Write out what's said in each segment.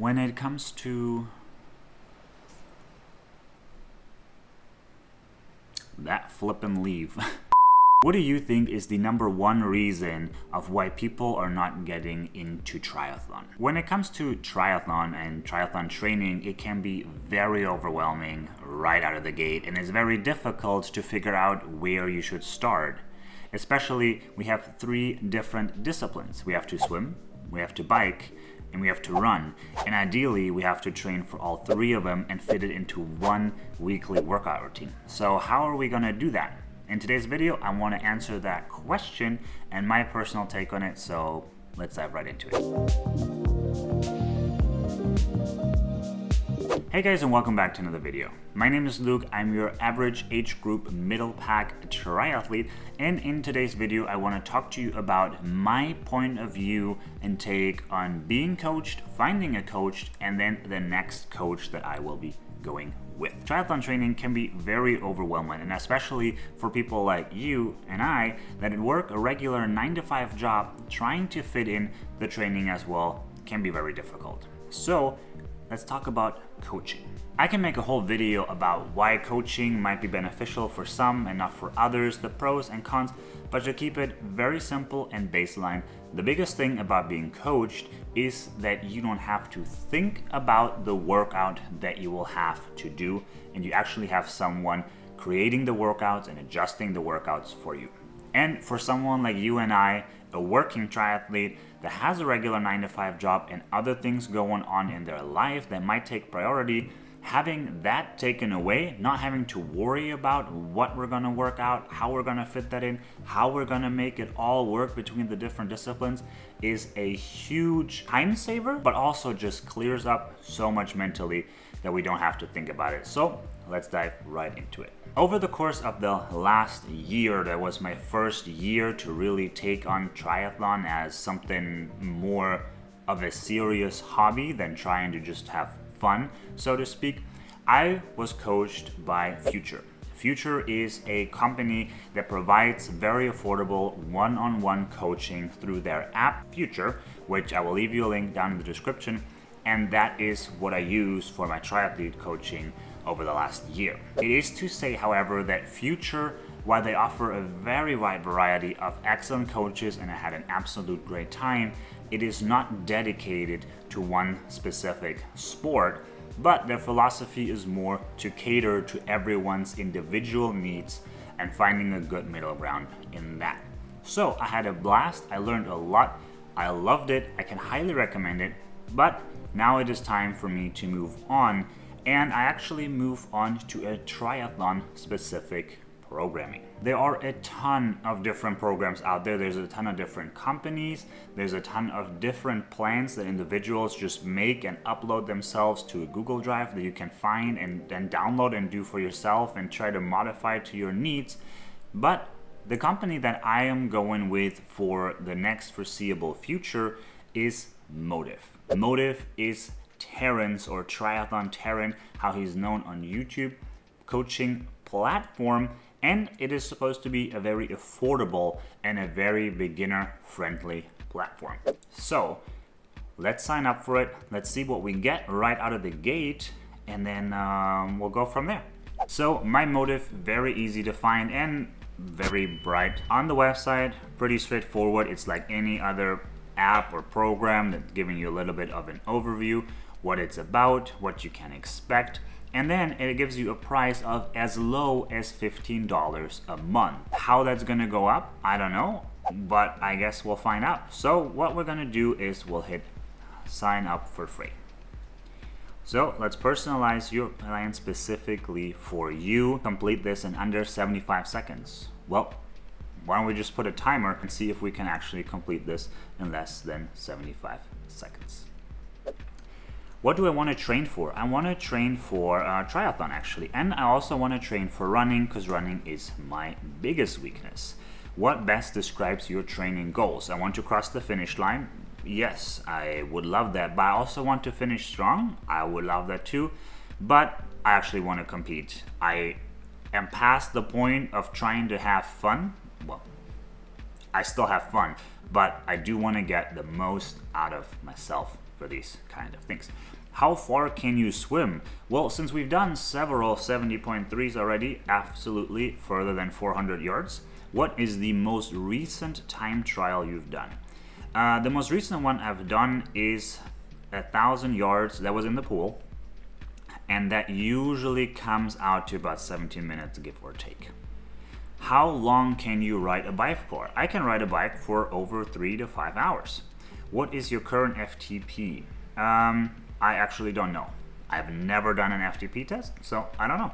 When it comes to that flippin' leave, what do you think is the number one reason of why people are not getting into triathlon? When it comes to triathlon and triathlon training, it can be very overwhelming right out of the gate, and it's very difficult to figure out where you should start. Especially, we have 3 different disciplines. We have to swim, we have to bike, and we have to run. And ideally, we have to train for all 3 of them and fit it into one weekly workout routine. So how are we gonna do that? In today's video, I want to answer that question and my personal take on it, so let's dive right into it. Hey guys, and welcome back to another video. My name is Luke, I'm your average age group middle pack triathlete, and in today's video I want to talk to you about my point of view and take on being coached, finding a coach, and then the next coach that I will be going with. Triathlon training can be very overwhelming, and especially for people like you and I that work a regular 9-to-5 job, trying to fit in the training as well can be very difficult. So let's talk about coaching. I can make a whole video about why coaching might be beneficial for some and not for others, the pros and cons, but to keep it very simple and baseline, the biggest thing about being coached is that you don't have to think about the workout that you will have to do, and you actually have someone creating the workouts and adjusting the workouts for you. And for someone like you and I, a working triathlete that has a regular 9-to-5 job and other things going on in their life that might take priority, having that taken away, not having to worry about what we're going to work out, how we're going to fit that in, how we're going to make it all work between the different disciplines is a huge time saver, but also just clears up so much mentally that we don't have to think about it. So let's dive right into it. Over the course of the last year, that was my first year to really take on triathlon as something more of a serious hobby than trying to just have fun, so to speak. I was coached by Future. Future is a company that provides very affordable one-on-one coaching through their app Future, which I will leave you a link down in the description, and that is what I use for my triathlete coaching over the last year. It is to say, however, that Future, while they offer a very wide variety of excellent coaches and I had an absolute great time, it is not dedicated to one specific sport, but their philosophy is more to cater to everyone's individual needs and finding a good middle ground in that. So I had a blast, I learned a lot, I loved it, I can highly recommend it, but now it is time for me to move on, and I actually move on to a triathlon specific programming. There are a ton of different programs out there. There's a ton of different companies. There's a ton of different plans that individuals just make and upload themselves to a Google Drive that you can find and then download and do for yourself and try to modify to your needs. But the company that I am going with for the next foreseeable future is Mottiv. Mottiv is Taren's, or Triathlon Taren, how he's known on YouTube, coaching platform, and it is supposed to be a very affordable and a very beginner-friendly platform. So let's sign up for it. Let's see what we get right out of the gate, and then we'll go from there. So my Mottiv, very easy to find and very bright on the website. Pretty straightforward. It's like any other app or program that's giving you a little bit of an overview, what it's about, what you can expect, and then it gives you a price of as low as $15 a month. How that's gonna go up, I don't know, but I guess we'll find out. So what we're gonna do is we'll hit sign up for free. So let's personalize your plan specifically for you. Complete this in under 75 seconds. Well, why don't we just put a timer and see if we can actually complete this in less than 75 seconds. What do I want to train for? I want to train for triathlon actually, and I also want to train for running because running is my biggest weakness. What best describes your training goals? I want to cross the finish line. Yes, I would love that, but I also want to finish strong. I would love that too, but I actually want to compete. I am past the point of trying to have fun. Well, I still have fun, but I do want to get the most out of myself for these kind of things. How far can you swim? Well, since we've done several 70.3s already, absolutely further than 400 yards. What is the most recent time trial you've done? The most recent one I've done is 1,000 yards. That was in the pool, and that usually comes out to about 17 minutes, give or take. How long can you ride a bike for? I can ride a bike for over 3 to 5 hours. What is your current FTP? I actually don't know. I've never done an FTP test, so I don't know.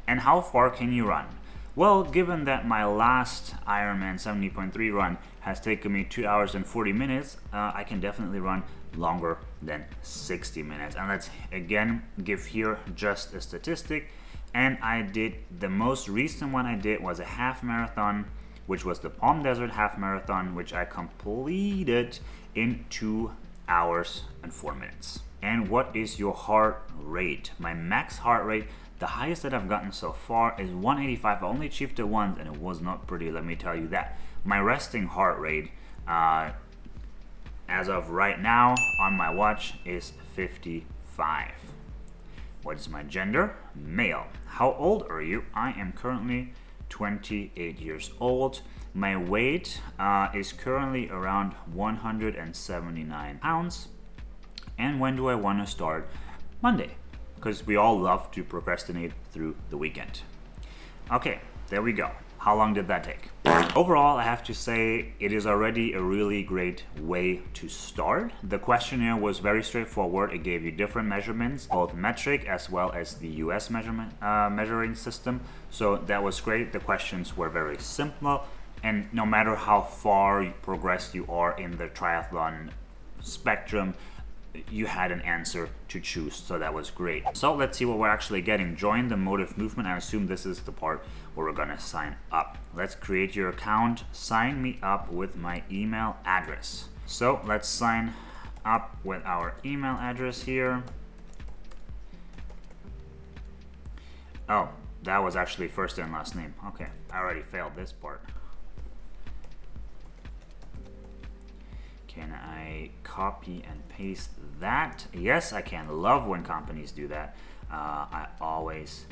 And how far can you run? Well, given that my last Ironman 70.3 run has taken me 2 hours and 40 minutes, I can definitely run longer than 60 minutes. And let's again give here just a statistic. And I did, the most recent one I did was a half marathon, which was the Palm Desert Half Marathon, which I completed in 2 hours and 4 minutes. And what is your heart rate? My max heart rate, the highest that I've gotten so far, is 185. I only achieved it once, and it was not pretty, let me tell you that. My resting heart rate, as of right now on my watch, is 55. What is my gender? Male. How old are you? I am currently 28 years old. My weight is currently around 179 pounds. And when do I want to start? Monday, because we all love to procrastinate through the weekend. Okay, there we go. How long did that take? Overall, I have to say it is already a really great way to start. The questionnaire was very straightforward. It gave you different measurements, both metric as well as the US measuring system. So that was great. The questions were very simple. And no matter how far progressed you are in the triathlon spectrum, you had an answer to choose, so that was great. So let's see what we're actually getting. Join the Mottiv movement. I assume this is the part where we're gonna sign up. Let's create your account. Sign me up with my email address. So let's sign up with our email address here. Oh, that was actually first and last name. Okay, I already failed this part. Can I copy and paste that? Yes, I can. Love when companies do that. I always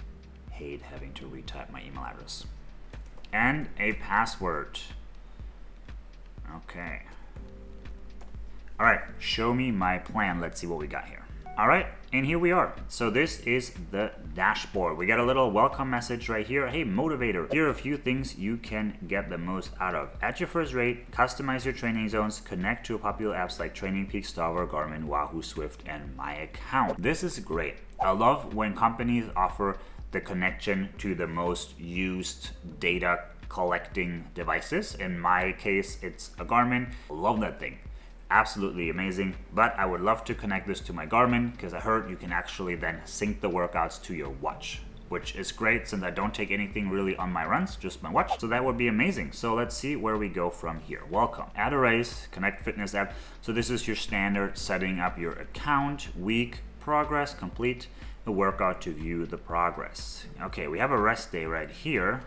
hate having to retype my email address. And a password. Okay. All right, show me my plan. Let's see what we got here. All right, and here we are. So this is the dashboard. We got a little welcome message right here. Hey, motivator, here are a few things you can get the most out of. At your first rate, customize your training zones, connect to popular apps like Training Peaks, Strava, Garmin, Wahoo, Swift, and My Account. This is great. I love when companies offer the connection to the most used data collecting devices. In my case, it's a Garmin. Love that thing. Absolutely amazing, but I would love to connect this to my Garmin because I heard you can actually then sync the workouts to your watch, which is great since I don't take anything really on my runs, just my watch. So that would be amazing. So let's see where we go from here. Welcome. Add a race, connect fitness app. So this is your standard setting up your account, week, progress, complete the workout to view the progress. Okay, we have a rest day right here.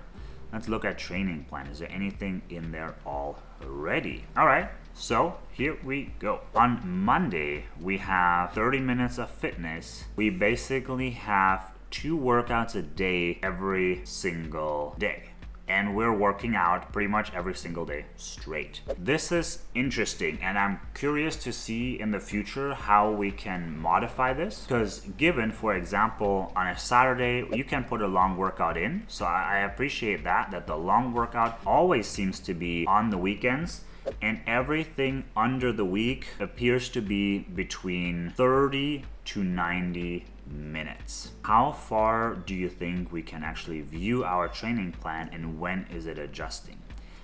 Let's look at training plan. Is there anything in there already? All right. So here we go. On Monday, we have 30 minutes of fitness. We basically have 2 workouts a day every single day. And we're working out pretty much every single day straight. This is interesting, and I'm curious to see in the future how we can modify this. Because given, for example, on a Saturday, you can put a long workout in. So I appreciate that the long workout always seems to be on the weekends. And everything under the week appears to be between 30 to 90 minutes. How far do you think we can actually view our training plan, and when is it adjusting?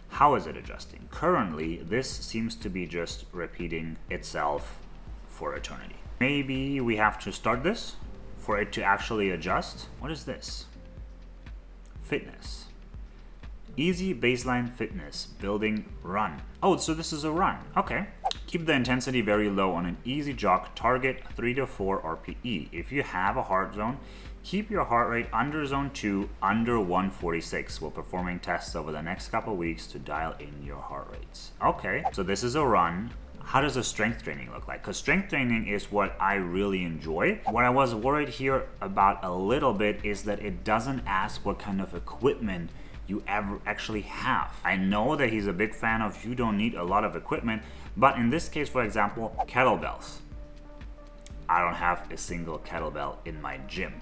How is it adjusting? Currently, this seems to be just repeating itself for eternity. Maybe we have to start this for it to actually adjust. What is this? Fitness. Easy baseline fitness, building run. Oh, so this is a run. Okay. Keep the intensity very low on an easy jog. Target 3 to 4 RPE. If you have a heart zone, keep your heart rate under zone 2, under 146 while performing tests over the next couple weeks to dial in your heart rates. Okay, so this is a run. how does the strength training look like? Because strength training is what I really enjoy. What I was worried here about a little bit is that it doesn't ask what kind of equipment you ever actually have. I know that he's a big fan of you don't need a lot of equipment, but in this case, for example, kettlebells. I don't have a single kettlebell in my gym.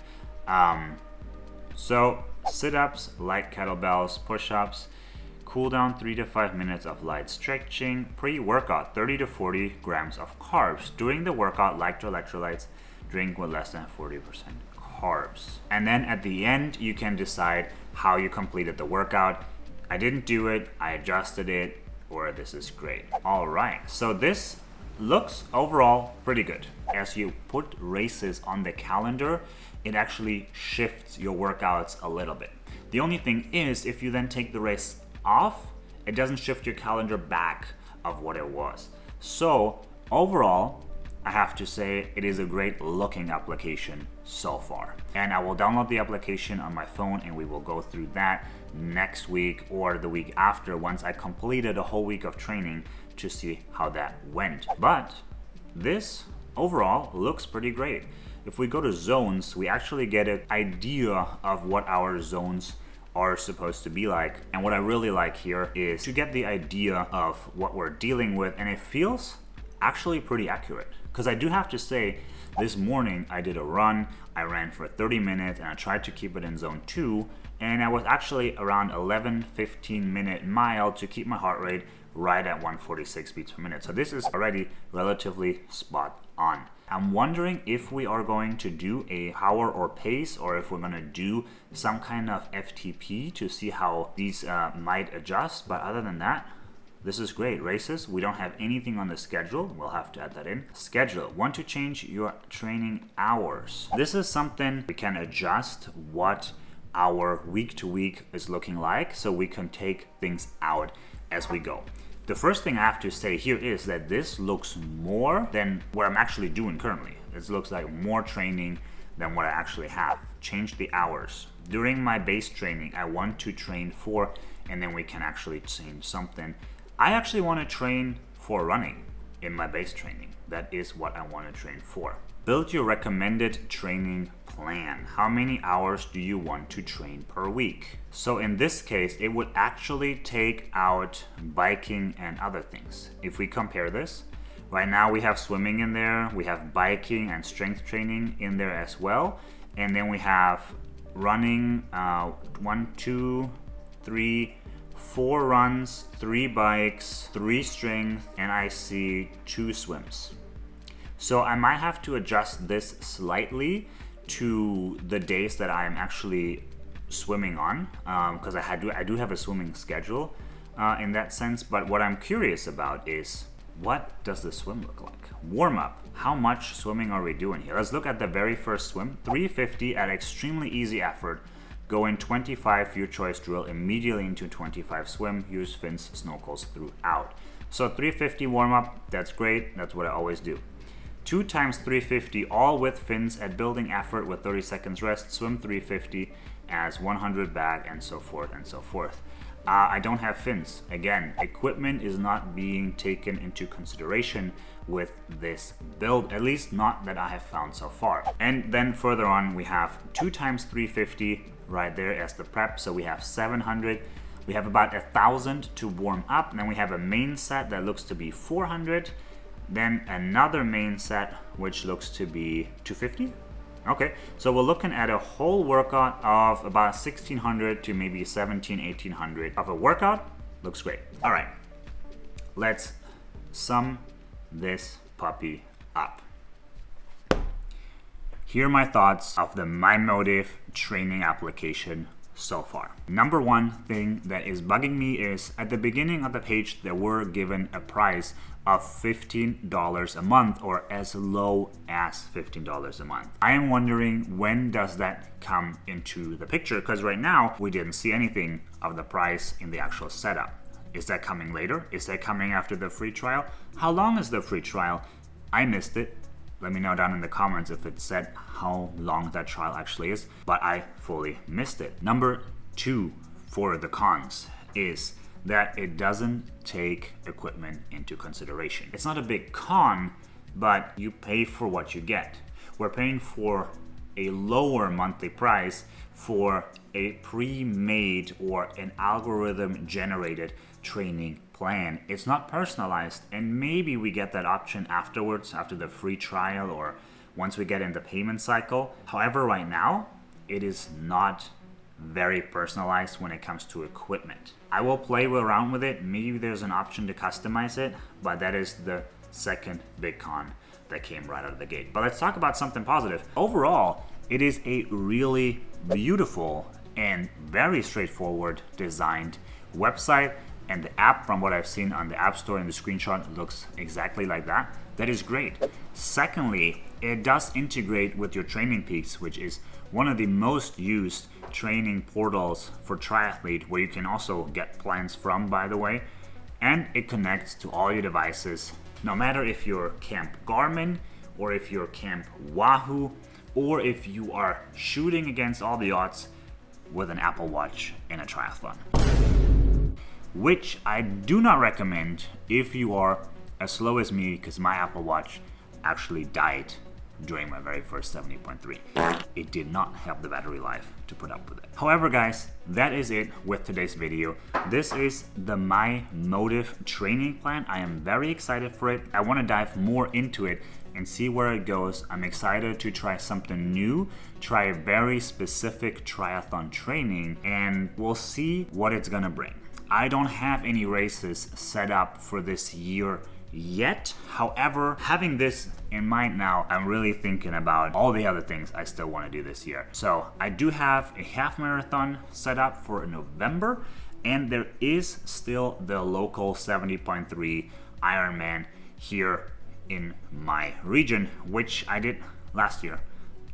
So sit-ups, light kettlebells, push-ups, cool down 3 to 5 minutes of light stretching, pre-workout 30 to 40 grams of carbs. During the workout, like to electrolytes, drink with less than 40% carbs. And then at the end, you can decide how you completed the workout. I didn't do it, I adjusted it, or this is great. All right, so this looks overall pretty good. As you put races on the calendar, it actually shifts your workouts a little bit. The only thing is, if you then take the race off, it doesn't shift your calendar back of what it was. So overall, I have to say it is a great looking application so far. And I will download the application on my phone and we will go through that next week or the week after once I completed a whole week of training to see how that went. But this overall looks pretty great. If we go to zones, we actually get an idea of what our zones are supposed to be like. And what I really like here is to get the idea of what we're dealing with, and it feels actually pretty accurate. Because I do have to say, this morning I did a run, I ran for 30 minutes and I tried to keep it in zone 2, and I was actually around 11-15 minute mile to keep my heart rate right at 146 beats per minute. So this is already relatively spot on. I'm wondering if we are going to do a power or pace, or if we're going to do some kind of FTP to see how these might adjust. But other than that, this is great. Races, we don't have anything on the schedule. We'll have to add that in. Schedule, want to change your training hours. This is something we can adjust what our week to week is looking like, so we can take things out as we go. The first thing I have to say here is that this looks more than what I'm actually doing currently. This looks like more training than what I actually have. Change the hours. During my base training, I want to train for, and then we can actually change something. I actually want to train for running in my base training. That is what I want to train for. Build your recommended training plan. How many hours do you want to train per week? So in this case, it would actually take out biking and other things. If we compare this, right now we have swimming in there, we have biking and strength training in there as well. And then we have running, 1, 2, 3, 4 runs, 3 bikes, 3 strength, and I see 2 swims. So I might have to adjust this slightly to the days that I'm actually swimming on, because I do have a swimming schedule in that sense. But what I'm curious about is, what does the swim look like? Warm up. How much swimming are we doing here? Let's look at the very first swim. 350 at extremely easy effort. Go in 25 your choice drill, immediately into 25 swim. Use fins, snorkels throughout. So 350 warm up, that's great. That's what I always do. 2 times 350, all with fins at building effort with 30 seconds rest. Swim 350 as 100 back, and so forth and so forth. I don't have fins. Again, equipment is not being taken into consideration with this build, at least not that I have found so far. And then further on, we have 2 times 350 right there as the prep. So we have 700. We have about 1,000 to warm up. And then we have a main set that looks to be 400. Then another main set, which looks to be 250. Okay, so we're looking at a whole workout of about 1,600 to maybe 1,700-1,800 of a workout. Looks great. All right, let's sum this puppy up. Here are my thoughts of the Mottiv training application so far. Number one thing that is bugging me is at the beginning of the page, they were given a price of $15 a month, or as low as $15 a month. I am wondering, when does that come into the picture? Because right now we didn't see anything of the price in the actual setup. Is that coming later? Is that coming after the free trial? How long is the free trial? I missed it. Let me know down in the comments if it said how long that trial actually is, but I fully missed it. Number 2 for the cons is that it doesn't take equipment into consideration. It's not a big con, but you pay for what you get. We're paying for a lower monthly price for a pre-made or an algorithm generated training plan. It's not personalized, and maybe we get that option afterwards, after the free trial or once we get in the payment cycle. However, right now it is not very personalized when it comes to equipment. I will play around with it. Maybe there's an option to customize it, but that is the second big con that came right out of the gate. But let's talk about something positive. Overall, it is a really beautiful and very straightforward designed website, and the app, from what I've seen on the App Store and the screenshot, looks exactly like that. That is great. Secondly, it does integrate with your Training Peaks, which is one of the most used training portals for triathlete, where you can also get plans from, by the way. And it connects to all your devices, no matter if you're Camp Garmin or if you're Camp Wahoo, or if you are shooting against all the odds with an Apple Watch in a triathlon. Which I do not recommend if you are as slow as me, because my Apple Watch actually died during my very first 70.3. It did not have the battery life to put up with it. However, guys, that is it with today's video. This is the My Mottiv training plan. I am very excited for it. I want to dive more into it and see where it goes. I'm excited to try something new, try a very specific triathlon training, and we'll see what it's gonna bring. I don't have any races set up for this year yet. However, having this in mind now, I'm really thinking about all the other things I still want to do this year. So I do have a half marathon set up for November, and there is still the local 70.3 Ironman here in my region, which I did last year.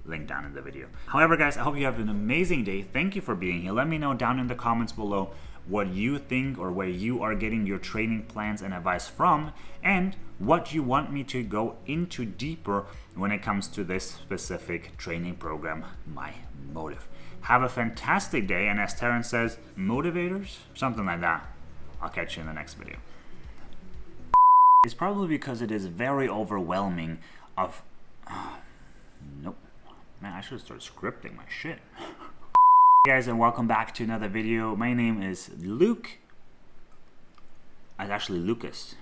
Link down in the video. However, guys, I hope you have an amazing day. Thank you for being here. Let me know down in the comments below what you think, or where you are getting your training plans and advice from, and what you want me to go into deeper when it comes to this specific training program, My Mottiv. Have a fantastic day, and as Taren says, motivators? Something like that. I'll catch you in the next video. It's probably because it is very overwhelming of... nope. Man, I should start scripting my shit. Hey guys, and welcome back to another video. My name is Luke. It's actually Lucas.